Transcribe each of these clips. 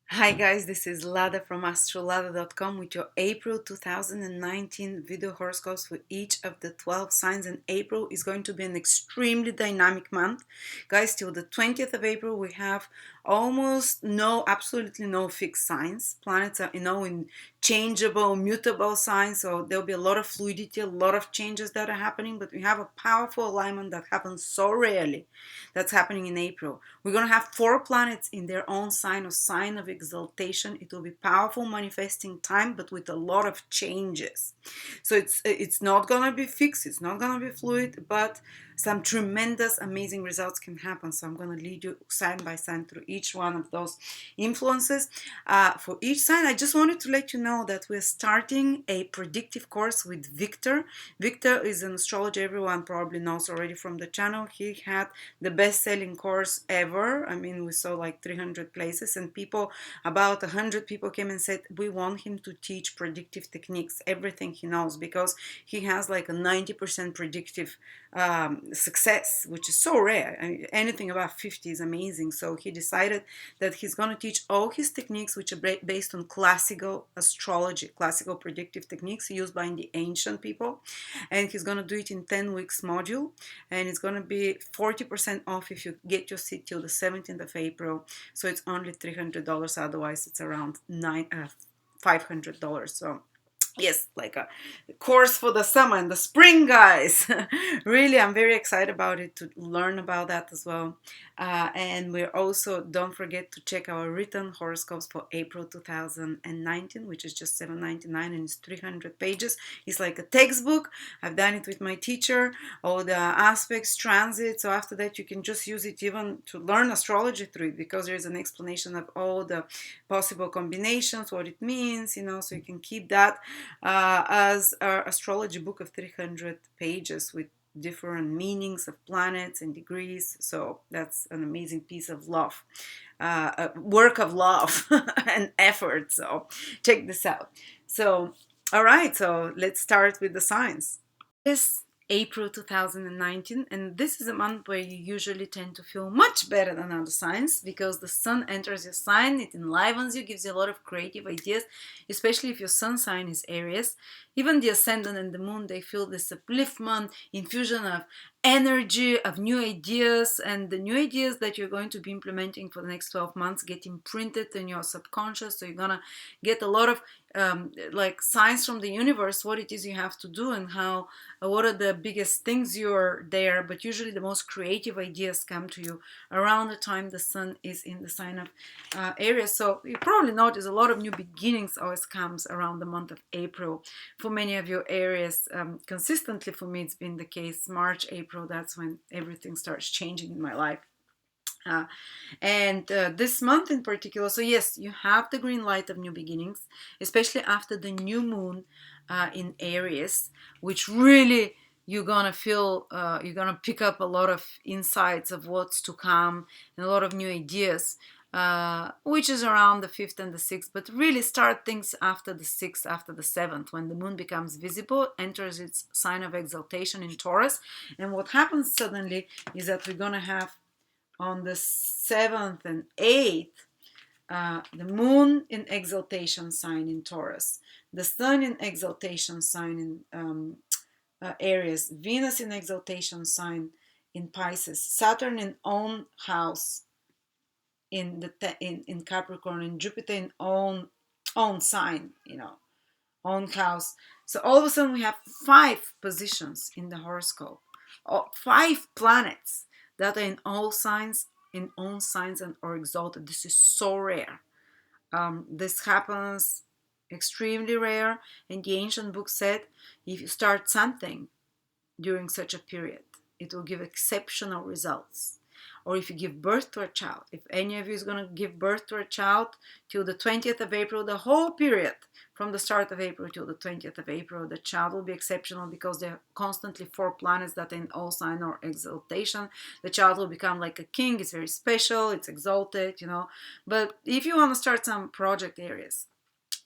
Hi guys, this is Lada from astrolada.com with your April 2019 video horoscopes for each of the 12 signs. And April is going to be an extremely dynamic month. Guys, till the 20th of April we have absolutely no fixed signs. Planets are, in changeable, mutable signs, so there'll be a lot of fluidity, a lot of changes that are happening, but we have a powerful alignment that happens so rarely that's happening in April. We're going to have 4 planets in their own sign, or sign of exaltation. It will be powerful manifesting time, but with a lot of changes. So it's not going to be fixed, it's not going to be fluid, but some tremendous amazing results can happen. So I'm going to lead you sign by sign through each one of those influences. For each sign, I just wanted to let you know that we're starting a predictive course with Victor. Victor is an astrologer everyone probably knows already from the channel. He had the best-selling course ever. I mean, we saw like 300 places, and about 100 people came and said, we want him to teach predictive techniques, everything he knows, because he has like a 90% predictive success, which is so rare. I mean, anything above 50 is amazing. So he decided that he's going to teach all his techniques, which are based on classical astrology, classical predictive techniques used by the ancient people. And he's going to do it in 10 weeks module, and it's going to be 40% off if you get your seat till the 17th of April. So it's only $300. Otherwise it's around $500. So yes, like a course for the summer and the spring, guys. Really, I'm very excited about it, to learn about that as well. And we're also, don't forget to check our written horoscopes for April 2019, which is just $7.99, and it's 300 pages. It's like a textbook. I've done it with my teacher, all the aspects, transits. So after that, you can just use it even to learn astrology through it, because there's an explanation of all the possible combinations, what it means, so you can keep that as our astrology book of 300 pages with different meanings of planets and degrees. So that's an amazing piece of love, a work of love and effort. So check this out. So, all right, so let's start with the signs. This April 2019, and this is a month where you usually tend to feel much better than other signs, because the sun enters your sign, it enlivens you, gives you a lot of creative ideas, especially if your sun sign is Aries. Even the ascendant and the moon, they feel this upliftment, infusion of energy, of new ideas, and the new ideas that you're going to be implementing for the next 12 months get imprinted in your subconscious. So you're gonna get a lot of like signs from the universe, what it is you have to do, and how what are the biggest things you're there. But usually the most creative ideas come to you around the time the sun is in the sign of Aries. So you probably notice a lot of new beginnings always comes around the month of April. For many of your Aries, consistently for me it's been the case. March, April, that's when everything starts changing in my life. Uh, and this month in particular, so yes, you have the green light of new beginnings, especially after the new moon in Aries, which really you're gonna feel, you're gonna pick up a lot of insights of what's to come and a lot of new ideas, which is around the 5th and the 6th, but really start things after the 6th, after the 7th, when the moon becomes visible, enters its sign of exaltation in Taurus. And what happens suddenly is that we're gonna have on the 7th and 8th, the moon in exaltation sign in Taurus, the sun in exaltation sign in Aries, Venus in exaltation sign in Pisces, Saturn in own house in in Capricorn, and Jupiter in own sign, own house. So all of a sudden we have 5 positions in the horoscope, 5 planets that are in all signs, in own signs, and are exalted. This is so rare. This happens extremely rare, and the ancient book said if you start something during such a period, it will give exceptional results. Or if you give birth to a child, if any of you is going to give birth to a child till the 20th of April, the whole period from the start of April till the 20th of April, the child will be exceptional, because there are constantly 4 planets that are in all sign or exaltation. The child will become like a king. It's very special, it's exalted, But if you want to start some project areas,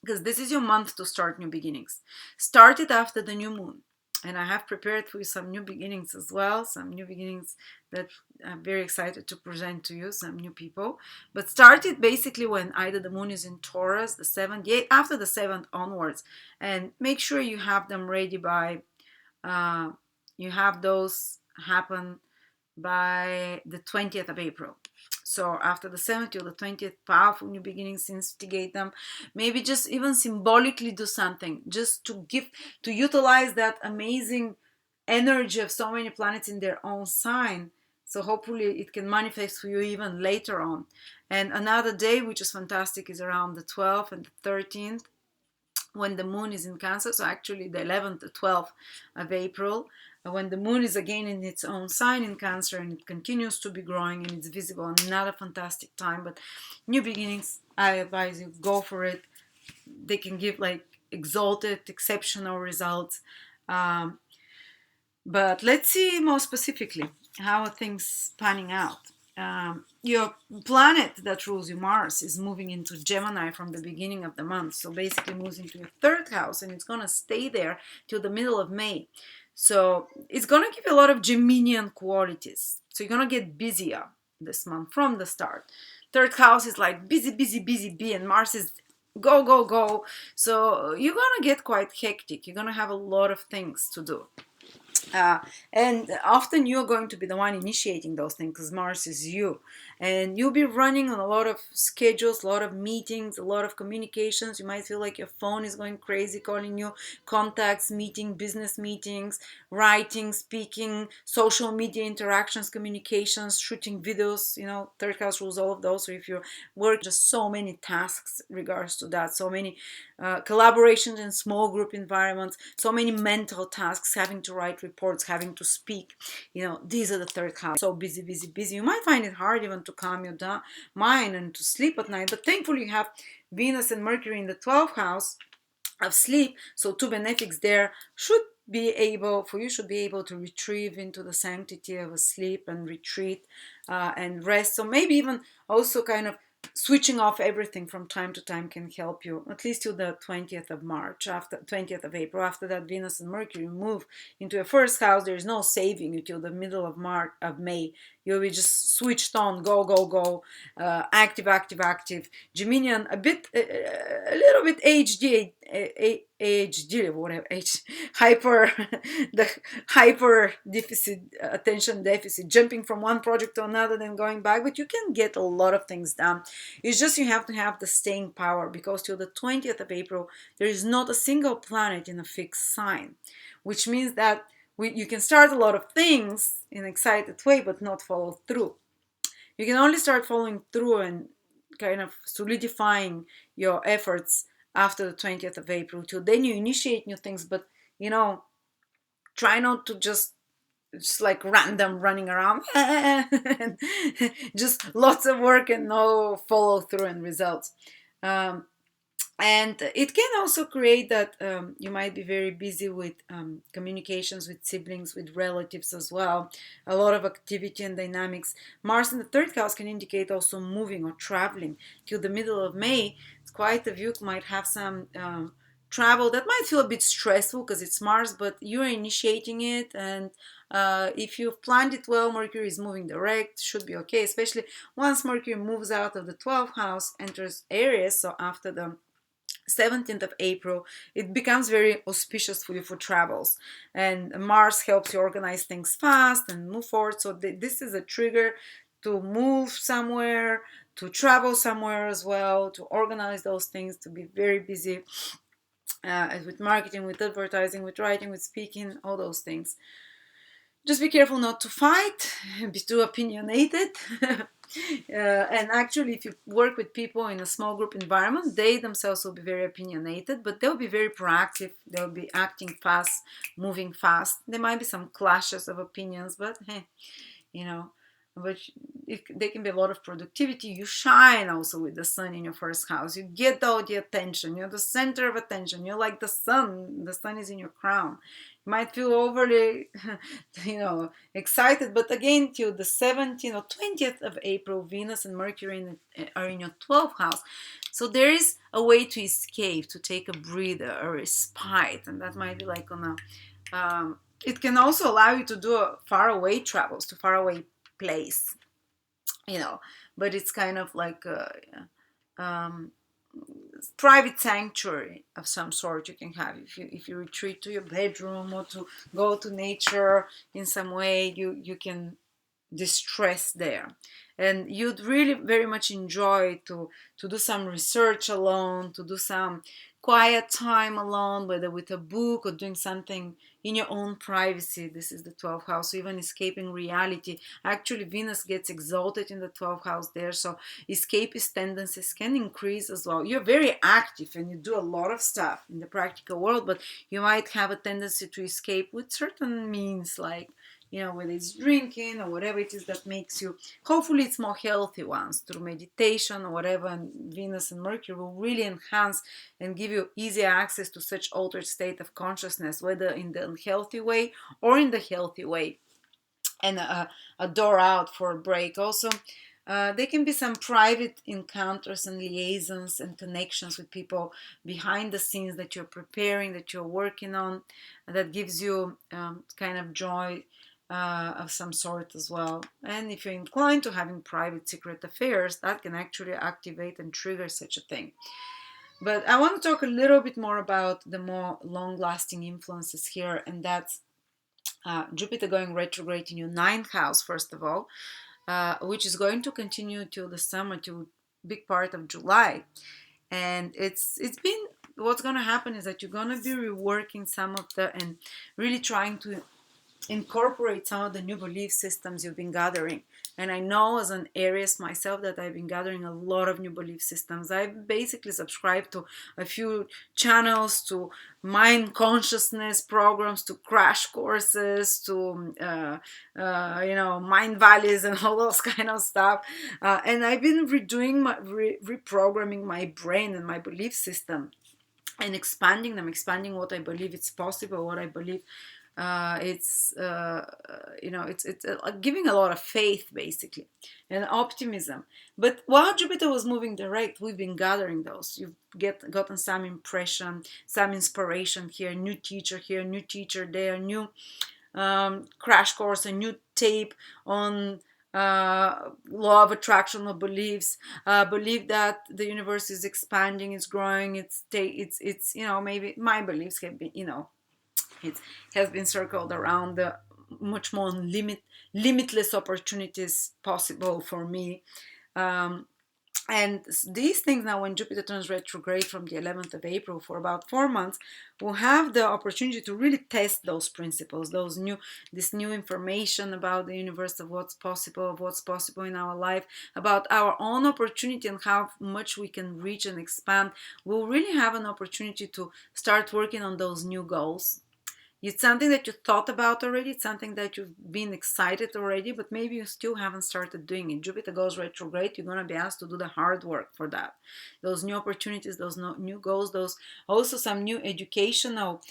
because this is your month to start new beginnings, start it after the new moon. And I have prepared for you some new beginnings as well, some new beginnings that I'm very excited to present to you, some new people. But start it basically when either the moon is in Taurus, the 7th, after the 7th onwards. And make sure you have them ready by, you have those happen by the 20th of April. So after the 7th to the 20th, powerful new beginnings, instigate them. Maybe just even symbolically do something, just to utilize that amazing energy of so many planets in their own sign. So hopefully it can manifest for you even later on. And another day, which is fantastic, is around the 12th and the 13th, when the moon is in Cancer. So actually the 11th, the 12th of April, when the moon is again in its own sign in Cancer, and it continues to be growing and it's visible. Another fantastic time. But new beginnings, I advise you, go for it. They can give like exalted, exceptional results. But let's see more specifically how are things panning out. Your planet that rules you, Mars, is moving into Gemini from the beginning of the month. So basically moves into your 3rd house, and it's going to stay there till the middle of May. So it's going to give you a lot of Geminian qualities. So you're going to get busier this month from the start. 3rd house is like busy, busy, busy, busy, and Mars is go, go, go. So you're going to get quite hectic. You're going to have a lot of things to do. And often you're going to be the one initiating those things because Mars is you. And you'll be running on a lot of schedules, a lot of meetings, a lot of communications. You might feel like your phone is going crazy, calling you, contacts, business meetings, writing, speaking, social media interactions, communications, shooting videos. 3rd house rules all of those. So if you work, just so many tasks regards to that, so many collaborations in small group environments, so many mental tasks, having to write reports, having to speak. These are the 3rd house. So busy, busy, busy. You might find it hard even to calm your mind and to sleep at night, but thankfully you have Venus and Mercury in the 12th house of sleep. So 2 benefics there should be able to retrieve into the sanctity of a sleep and retreat and rest. So maybe even also kind of switching off everything from time to time can help you, at least till the 20th of March, after 20th of April. After that, Venus and Mercury move into your 1st house. There is no saving you till the middle of May. You'll be just switched on, go, go, go, active, active, active. Geminian, a little bit ADHD, whatever, hyper, the hyper deficit, attention deficit, jumping from one project to another, then going back. But you can get a lot of things done. It's just you have to have the staying power, because till the 20th of April, there is not a single planet in a fixed sign, which means that you can start a lot of things in an excited way, but not follow through. You can only start following through and kind of solidifying your efforts after the 20th of April. Till then you initiate new things, but try not to just like random running around just lots of work and no follow through and results. And it can also create that you might be very busy with communications with siblings, with relatives as well. A lot of activity and dynamics. Mars in the 3rd house can indicate also moving or traveling. Till the middle of May, quite a few might have some travel that might feel a bit stressful because it's Mars, but you're initiating it. And if you've planned it well, Mercury is moving direct, should be okay, especially once Mercury moves out of the 12th house, enters Aries. So after the 17th of April, it becomes very auspicious for you for travels, and Mars helps you organize things fast and move forward. So this is a trigger to move somewhere, to travel somewhere as well, to organize those things, to be very busy with marketing, with advertising, with writing, with speaking, all those things. Just be careful not to fight, be too opinionated. And actually, if you work with people in a small group environment, they themselves will be very opinionated, but they'll be very proactive. They'll be acting fast, moving fast. There might be some clashes of opinions, but hey, but there can be a lot of productivity. You shine also with the sun in your 1st house. You get all the attention. You're the center of attention. You're like the sun. The sun is in your crown. You might feel overly, excited. But again, till the 17th or 20th of April, Venus and Mercury are in your 12th house. So there is a way to escape, to take a breather, a respite. And that might be like on a It can also allow you to do far away travels to far away place, but it's kind of like um, private sanctuary of some sort you can have if you retreat to your bedroom or to go to nature in some way. You can distress there, and you'd really very much enjoy to do some research alone, to do some quiet time alone, whether with a book or doing something in your own privacy. This is the 12th house, so even escaping reality. Actually, Venus gets exalted in the 12th house there, so escapist tendencies can increase as well. You're very active and you do a lot of stuff in the practical world, but you might have a tendency to escape with certain means, like whether it's drinking or whatever it is that makes you, hopefully it's more healthy ones, through meditation or whatever. And Venus and Mercury will really enhance and give you easy access to such altered state of consciousness, whether in the unhealthy way or in the healthy way. And a door out for a break also. There can be some private encounters and liaisons and connections with people behind the scenes that you're preparing, that you're working on, that gives you kind of joy of some sort as well. And if you're inclined to having private secret affairs, that can actually activate and trigger such a thing. But I want to talk a little bit more about the more long-lasting influences here, and that's Jupiter going retrograde in your ninth house, first of all, which is going to continue till the summer, till big part of July. And it's been, what's going to happen is that you're going to be reworking some of the, and really trying to incorporate some of the new belief systems you've been gathering. And I know as an Aries myself that I've been gathering a lot of new belief systems. I've basically subscribed to a few channels, to mind consciousness programs, to crash courses, to mind valleys and all those kind of stuff. And I've been reprogramming my brain and my belief system and expanding them, expanding what I believe it's possible, what I believe it's giving a lot of faith basically, and optimism. But while Jupiter was moving direct, we've been gathering those. You've gotten some impression, some inspiration here, new teacher here, new teacher there, new crash course, a new tape on law of attraction or beliefs, believe that the universe is expanding, it's growing, it's maybe my beliefs have been, it has been circled around the much more limitless opportunities possible for me. And these things now, when Jupiter turns retrograde from the 11th of April for about 4 months, we'll have the opportunity to really test those principles, this new information about the universe, of what's possible in our life, about our own opportunity and how much we can reach and expand. We'll really have an opportunity to start working on those new goals. It's something that you thought about already. It's something that you've been excited already, but maybe you still haven't started doing it. Jupiter goes retrograde. You're going to be asked to do the hard work for that. Those new opportunities, those new goals, those also some new educational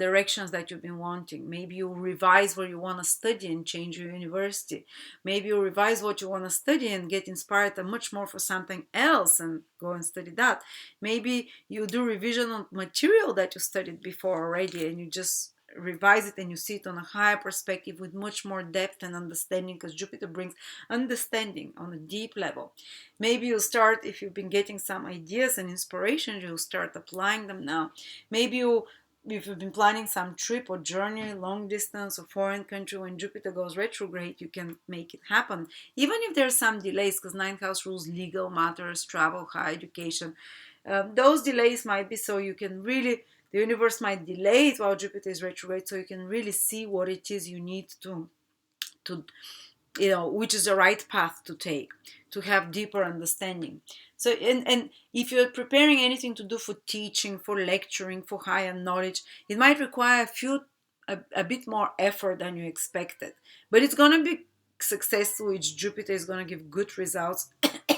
directions that you've been wanting. Maybe you revise where you want to study and change your university. Maybe you revise what you want to study and get inspired much more for something else and go and study that. Maybe you do revision on material that you studied before already and you just revise it and you see it on a higher perspective with much more depth and understanding, because Jupiter brings understanding on a deep level. Maybe you'll start, if you've been getting some ideas and inspiration, you'll start applying them now. Maybe if you've been planning some trip or journey, long distance or foreign country, when Jupiter goes retrograde, you can make it happen. Even if there's some delays, because ninth house rules legal matters, travel, higher education. Those delays might be so you can really, the universe might delay it while Jupiter is retrograde, so you can really see what it is you need to which is the right path to take, to have deeper understanding. So, and if you're preparing anything to do for teaching, for lecturing, for higher knowledge, it might require a bit more effort than you expected. But it's going to be successful, which Jupiter is going to give good results.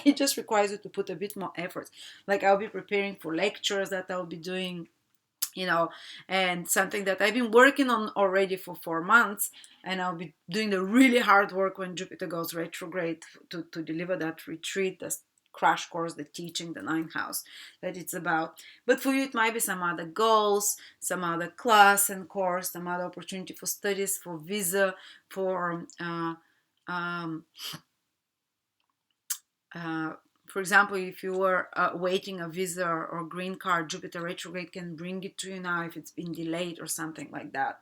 It just requires you to put a bit more effort. Like I'll be preparing for lectures that I'll be doing, and something that I've been working on already for 4 months, and I'll be doing the really hard work when Jupiter goes retrograde to deliver that retreat, crash course, the teaching, the ninth house that it's about. But for you, it might be some other goals, some other class and course, some other opportunity for studies, for visa, for um, uh, for example, if you were waiting a visa or green card, Jupiter retrograde can bring it to you now if it's been delayed or something like that.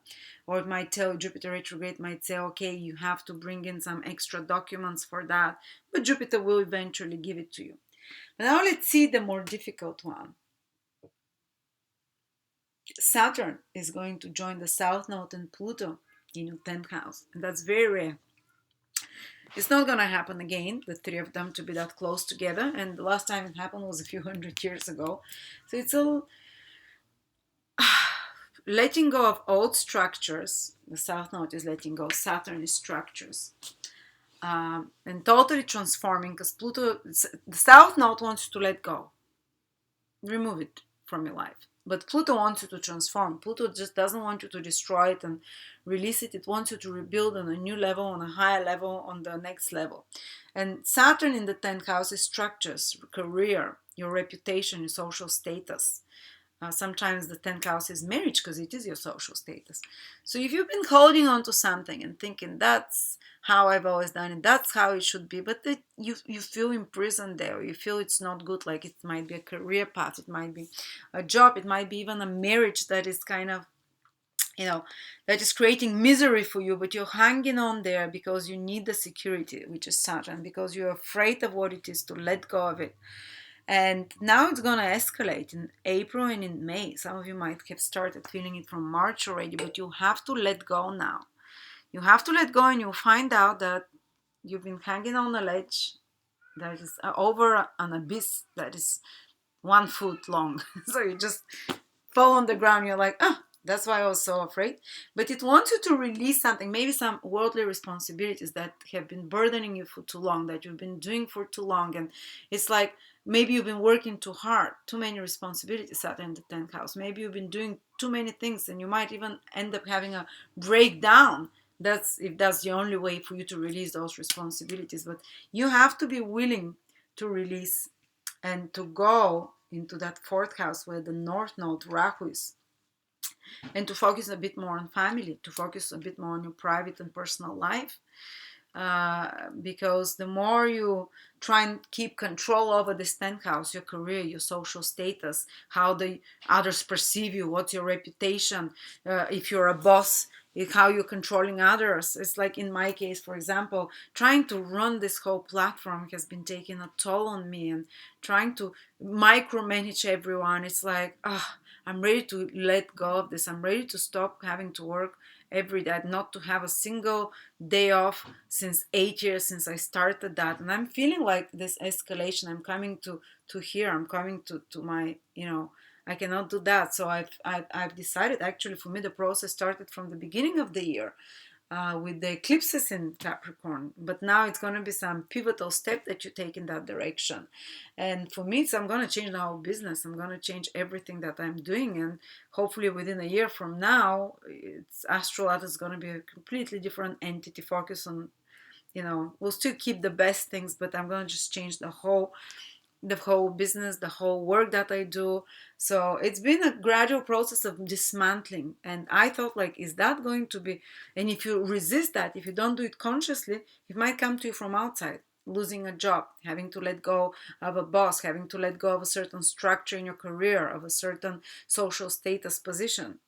Or it might tell, Jupiter retrograde might say, okay, you have to bring in some extra documents for that, but Jupiter will eventually give it to you. But now let's see the more difficult one. Saturn is going to join the South Node and Pluto in your 10th house, and that's very rare. It's not going to happen again, the three of them to be that close together. And the last time it happened was a few hundred years ago. So it's all letting go of old structures. The South Node is letting go. Saturn is structures. And totally transforming, because Pluto, the South Node wants you to let go. Remove it from your life. But Pluto wants you to transform. Pluto just doesn't want you to destroy it and release it. It wants you to rebuild on a new level, on a higher level, on the next level. And Saturn in the 10th house is structures, career, your reputation, your social status. Sometimes the 10th house is marriage because it is your social status. So if you've been holding on to something and thinking that's how I've always done it, that's how it should be, but you feel imprisoned there, you feel it's not good, like it might be a career path, it might be a job, it might be even a marriage that is kind of, that is creating misery for you, but you're hanging on there because you need the security, which is Saturn, because you're afraid of what it is to let go of it. And now it's going to escalate in April and in May. Some of you might have started feeling it from March already, but you have to let go now. You have to let go, and you'll find out that you've been hanging on a ledge that is over an abyss that is 1 foot long. So you just fall on the ground. You're like, that's why I was so afraid. But it wants you to release something, maybe some worldly responsibilities that have been burdening you for too long, that you've been doing for too long. And it's like, maybe you've been working too hard, too many responsibilities out in the 10th house. Maybe you've been doing too many things, and you might even end up having a breakdown. That's if that's the only way for you to release those responsibilities. But you have to be willing to release and to go into that 4th house where the North Node, Rahu, is, and to focus a bit more on family, to focus a bit more on your private and personal life. Because the more you try and keep control over this 10th house, your career, your social status, how the others perceive you, what's your reputation, if you're a boss, how you're controlling others. It's like in my case, for example, trying to run this whole platform has been taking a toll on me, and trying to micromanage everyone. It's like, I'm ready to let go of this. I'm ready to stop having to work every day, not to have a single day off since 8 years since I started that. And I'm feeling like this escalation. I'm coming to here. I'm coming to my, I cannot do that. So I've decided, actually, for me, the process started from the beginning of the year. With the eclipses in Capricorn, but now it's going to be some pivotal step that you take in that direction. And for me, I'm going to change the whole business. I'm going to change everything that I'm doing, and hopefully within a year from now, Astrolab is going to be a completely different entity. Focus on, we'll still keep the best things, but I'm going to just change the whole business, the whole work that I do. So it's been a gradual process of dismantling. And I thought, like, is that going to be, and if you resist that, if you don't do it consciously, it might come to you from outside. Losing a job, having to let go of a boss, having to let go of a certain structure in your career, of a certain social status position.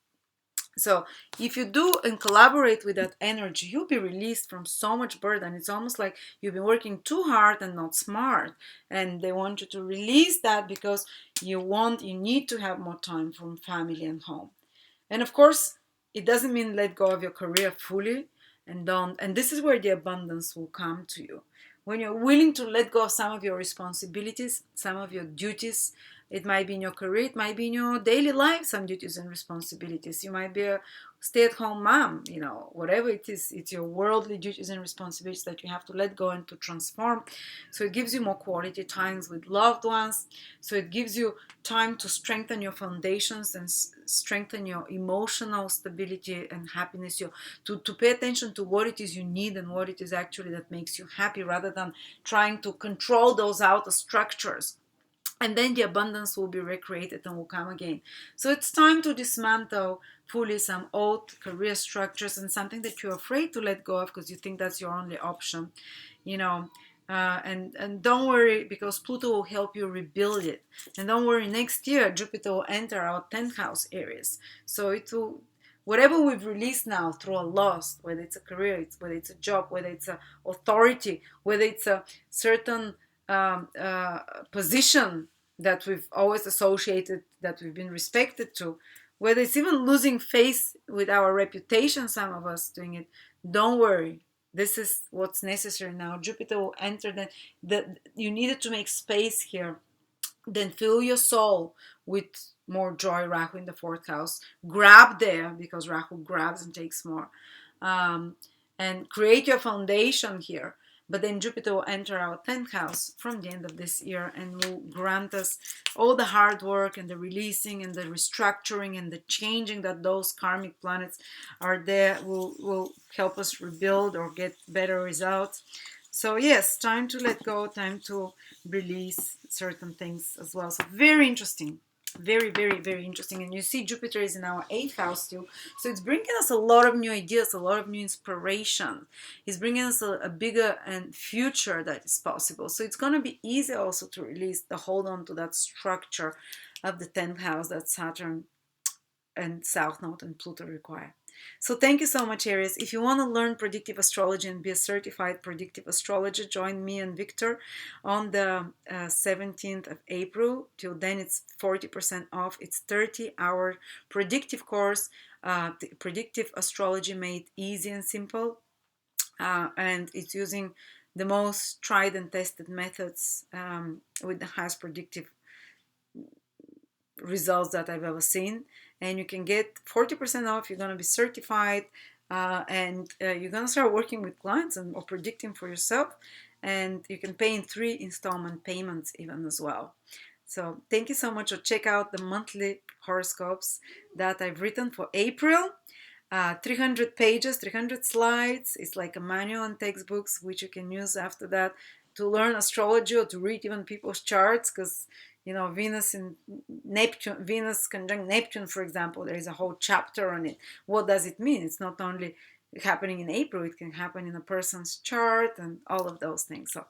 So if you do and collaborate with that energy, you'll be released from so much burden. It's almost like you've been working too hard and not smart. And they want you to release that because you need to have more time from family and home. And of course, it doesn't mean let go of your career fully and this is where the abundance will come to you. When you're willing to let go of some of your responsibilities, some of your duties, It might be in your career, it might be in your daily life, some duties and responsibilities. You might be a stay-at-home mom, you know, whatever it is, it's your worldly duties and responsibilities that you have to let go and to transform. So it gives you more quality times with loved ones. So it gives you time to strengthen your foundations and strengthen your emotional stability and happiness. To pay attention to what it is you need and what it is actually that makes you happy, rather than trying to control those outer structures. And then the abundance will be recreated and will come again. So it's time to dismantle fully some old career structures and something that you're afraid to let go of because you think that's your only option, you know. And don't worry, because Pluto will help you rebuild it. And don't worry, next year Jupiter will enter our 10th house Aries. So it will, whatever we've released now through a loss, whether it's a career, whether it's a job, whether it's a authority, whether it's a certain position that we've always associated, that we've been respected to, whether it's even losing face with our reputation, some of us doing it, don't worry. This is what's necessary now. Jupiter will enter that you needed to make space here. Then fill your soul with more joy. Rahu in the 4th house. Grab there, because Rahu grabs and takes more. And create your foundation here. But then Jupiter will enter our 10th house from the end of this year and will grant us all the hard work and the releasing and the restructuring and the changing that those karmic planets are there, will help us rebuild or get better results. So yes, time to let go, time to release certain things as well. So very interesting. Very, very, very interesting. And you see Jupiter is in our 8th house too. So it's bringing us a lot of new ideas, a lot of new inspiration. It's bringing us a bigger and future that is possible. So it's going to be easy also to release, the hold on to that structure of the 10th house that Saturn and South Node and Pluto require. So thank you so much, Aries. If you want to learn predictive astrology and be a certified predictive astrologer, join me and Victor on the 17th of April. Till then, it's 40% off. It's 30-hour predictive course, predictive astrology made easy and simple. And it's using the most tried and tested methods with the highest predictive results that I've ever seen. And you can get 40% off. You're going to be certified, and you're going to start working with clients or predicting for yourself. And you can pay in 3 installment payments even as well. So thank you so much. So check out the monthly horoscopes that I've written for April. 300 pages, 300 slides. It's like a manual and textbooks, which you can use after that to learn astrology or to read even people's charts, because you know, Venus conjunct Neptune, for example, there is a whole chapter on it. What does it mean? It's not only happening in April, it can happen in a person's chart and all of those things. So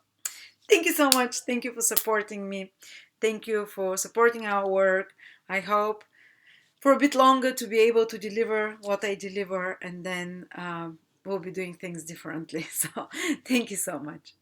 thank you so much. Thank you for supporting me. Thank you for supporting our work. I hope for a bit longer to be able to deliver what I deliver, and then we'll be doing things differently. So thank you so much.